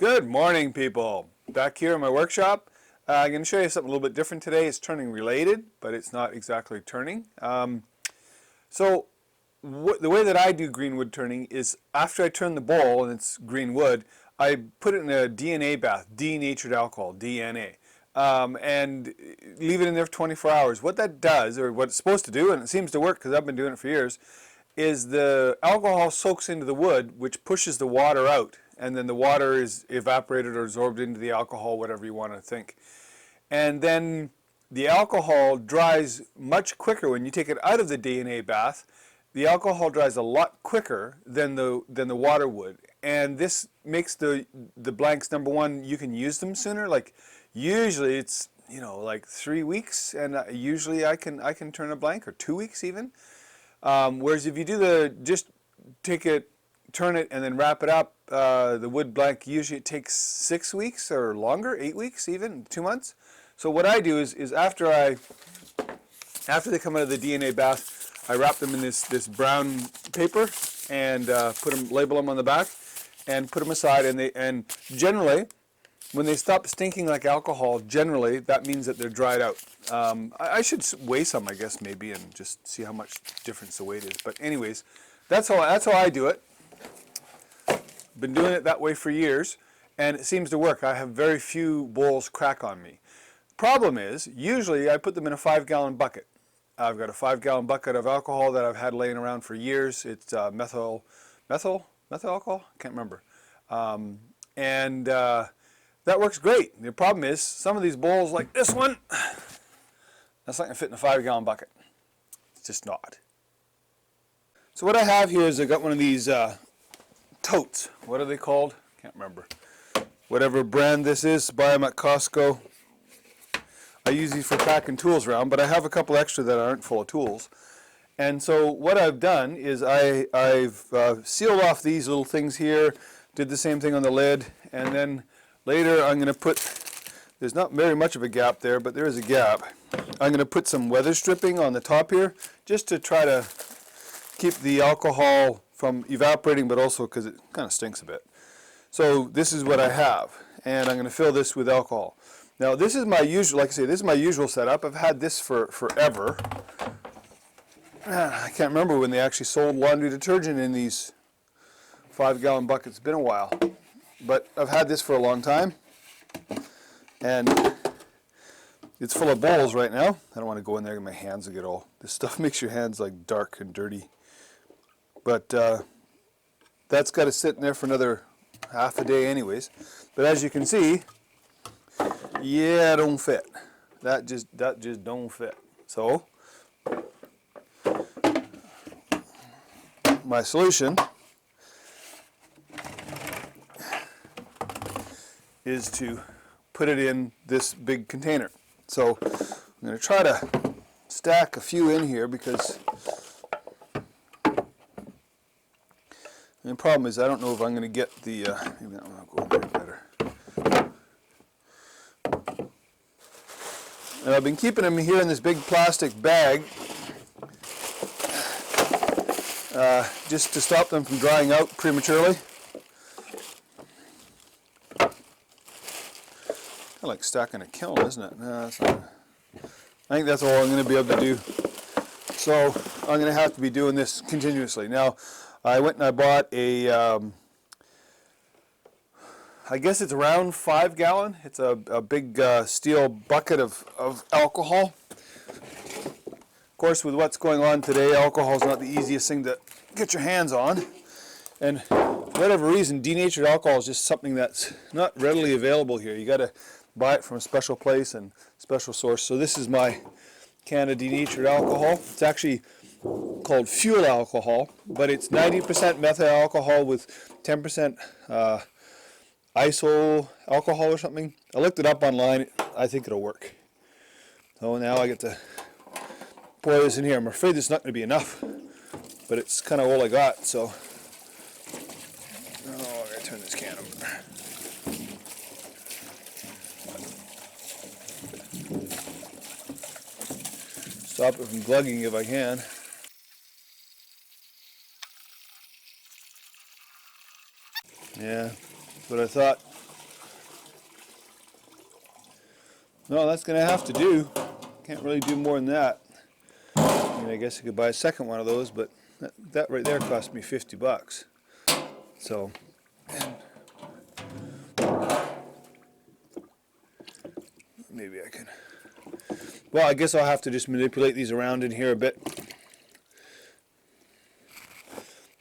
Good morning, people. Back here in my workshop, I'm going to show you something a little bit different today. It's turning related, but it's not exactly turning. The way that I do green wood turning is after I turn the bowl, and it's green wood, I put it in a DNA bath, denatured alcohol, DNA, and leave it in there for 24 hours. What that does, or what it's supposed to do, and it seems to work because I've been doing it for years, is the alcohol soaks into the wood, which pushes the water out, and then the water is evaporated or absorbed into the alcohol, whatever you want to think. And then the alcohol dries much quicker when you take it out of the DNA bath. The alcohol dries a lot quicker than the water would, and this makes the blanks, number one, you can use them sooner. Like usually it's like 3 weeks, and usually I can turn a blank, or 2 weeks even. Whereas if you do just take it, turn it, and then wrap it up, the wood blank, usually it takes 6 weeks or longer, 8 weeks even, 2 months. So what I do is after they come out of the DNA bath, I wrap them in this brown paper and label them on the back and put them aside. And generally, when they stop stinking like alcohol, generally that means that they're dried out. I should weigh some, I guess, maybe, and just see how much difference the weight is. But anyways, that's how I do it. Been doing it that way for years, and it seems to work. I have very few bowls crack on me. Problem is, usually I put them in a 5-gallon bucket. I've got a 5-gallon bucket of alcohol that I've had laying around for years. It's methyl alcohol? Can't remember. That works great. The problem is, some of these bowls, like this one, that's not going to fit in a 5-gallon bucket. It's just not. So what I have here is I got one of these totes. What are they called? Can't remember. Whatever brand this is, buy them at Costco. I use these for packing tools around, but I have a couple extra that aren't full of tools. And so what I've done is I've sealed off these little things here, did the same thing on the lid, and then later I'm going to put, there's not very much of a gap there, but there is a gap. I'm going to put some weather stripping on the top here, just to try to keep the alcohol from evaporating, but also because it kind of stinks a bit. So this is what I have, and I'm going to fill this with alcohol. Now this is my usual, like I say, this is my usual setup. I've had this for forever. I can't remember when they actually sold laundry detergent in these 5-gallon buckets. It's been a while, but I've had this for a long time, and it's full of bowls right now. I don't want to go in there and my hands will get all, this stuff makes your hands like dark and dirty. But that's got to sit in there for another half a day anyways. But as you can see, yeah, it don't fit. That just don't fit. So my solution is to put it in this big container. So I'm going to try to stack a few in here, because the problem is I don't know if I'm going to get the, maybe I'm going to go in there better. And I've been keeping them here in this big plastic bag just to stop them from drying out prematurely. Kind of like stacking a kiln, isn't it? No, that's not. I think that's all I'm going to be able to do. So I'm going to have to be doing this continuously. Now, I went and I bought a, I guess it's around 5-gallon. It's a big steel bucket of alcohol. Of course, with what's going on today, alcohol is not the easiest thing to get your hands on. And for whatever reason, denatured alcohol is just something that's not readily available here. You got to buy it from a special place and special source. So this is my can of denatured alcohol. It's actually called fuel alcohol, but it's 90% methyl alcohol with 10% iso alcohol or something. I looked it up online. I think it'll work. So now I get to pour this in here. I'm afraid it's not going to be enough, but it's kind of all I got. So, I'm going to turn this can over. Stop it from glugging if I can. Yeah, that's what I thought. No, that's going to have to do. Can't really do more than that. I mean, I guess I could buy a second one of those, but that right there cost me 50 bucks. So, maybe I can. Well, I guess I'll have to just manipulate these around in here a bit.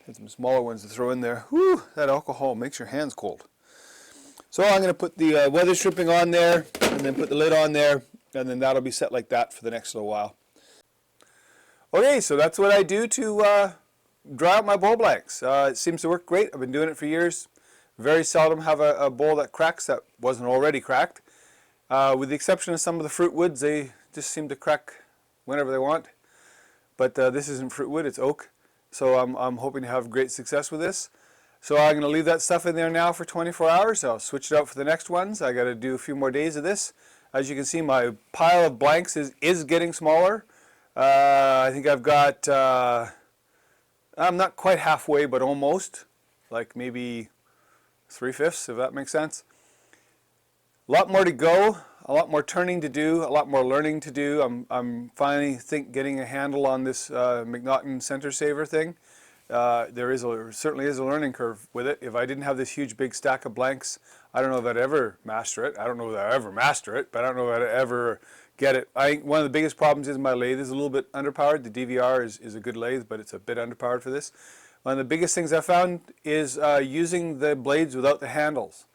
Get some smaller ones to throw in there. Whew, that alcohol makes your hands cold. So I'm going to put the weather stripping on there, and then put the lid on there, and then that'll be set like that for the next little while. Okay, so that's what I do to dry out my bowl blanks. It seems to work great. I've been doing it for years. Very seldom have a bowl that cracks that wasn't already cracked. With the exception of some of the fruit woods, they just seem to crack whenever they want. But this isn't fruit wood, it's oak. So I'm hoping to have great success with this. So I'm going to leave that stuff in there now for 24 hours. I'll switch it out for the next ones. I got to do a few more days of this. As you can see, my pile of blanks is getting smaller. I think I've got, I'm not quite halfway, but almost. Like maybe 3/5, if that makes sense. A lot more to go, a lot more turning to do, a lot more learning to do. I'm finally getting a handle on this McNaughton center saver thing. There certainly is a learning curve with it. If I didn't have this huge big stack of blanks, I don't know if I'd ever master it. I don't know if I'd ever master it, but I don't know if I'd ever get it. I think one of the biggest problems is my lathe is a little bit underpowered. The DVR is a good lathe, but it's a bit underpowered for this. One of the biggest things I found is using the blades without the handles.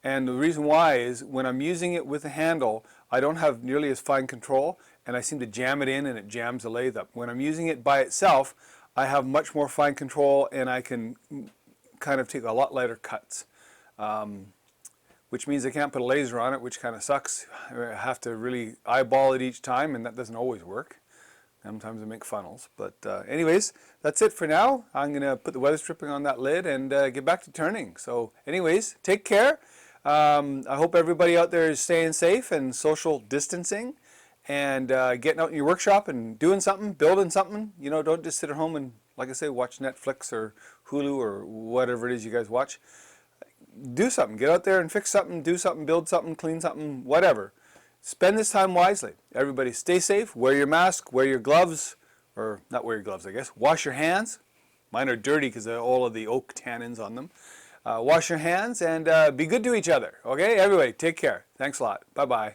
And the reason why is when I'm using it with the handle, I don't have nearly as fine control, and I seem to jam it in and it jams the lathe up. When I'm using it by itself, I have much more fine control, and I can kind of take a lot lighter cuts, which means I can't put a laser on it, which kind of sucks. I have to really eyeball it each time, and that doesn't always work. Sometimes I make funnels. But anyways, that's it for now. I'm going to put the weather stripping on that lid and get back to turning. So anyways, take care. I hope everybody out there is staying safe and social distancing, and getting out in your workshop and doing something, building something. You know, don't just sit at home and, like I say, watch Netflix or Hulu or whatever it is you guys watch. Do something. Get out there and fix something, do something, build something, clean something, whatever. Spend this time wisely. Everybody stay safe, wear your mask, wear your gloves, or not wear your gloves, I guess. Wash your hands. Mine are dirty because of all of the oak tannins on them. Wash your hands and be good to each other. Okay, everybody, take care. Thanks a lot. Bye-bye.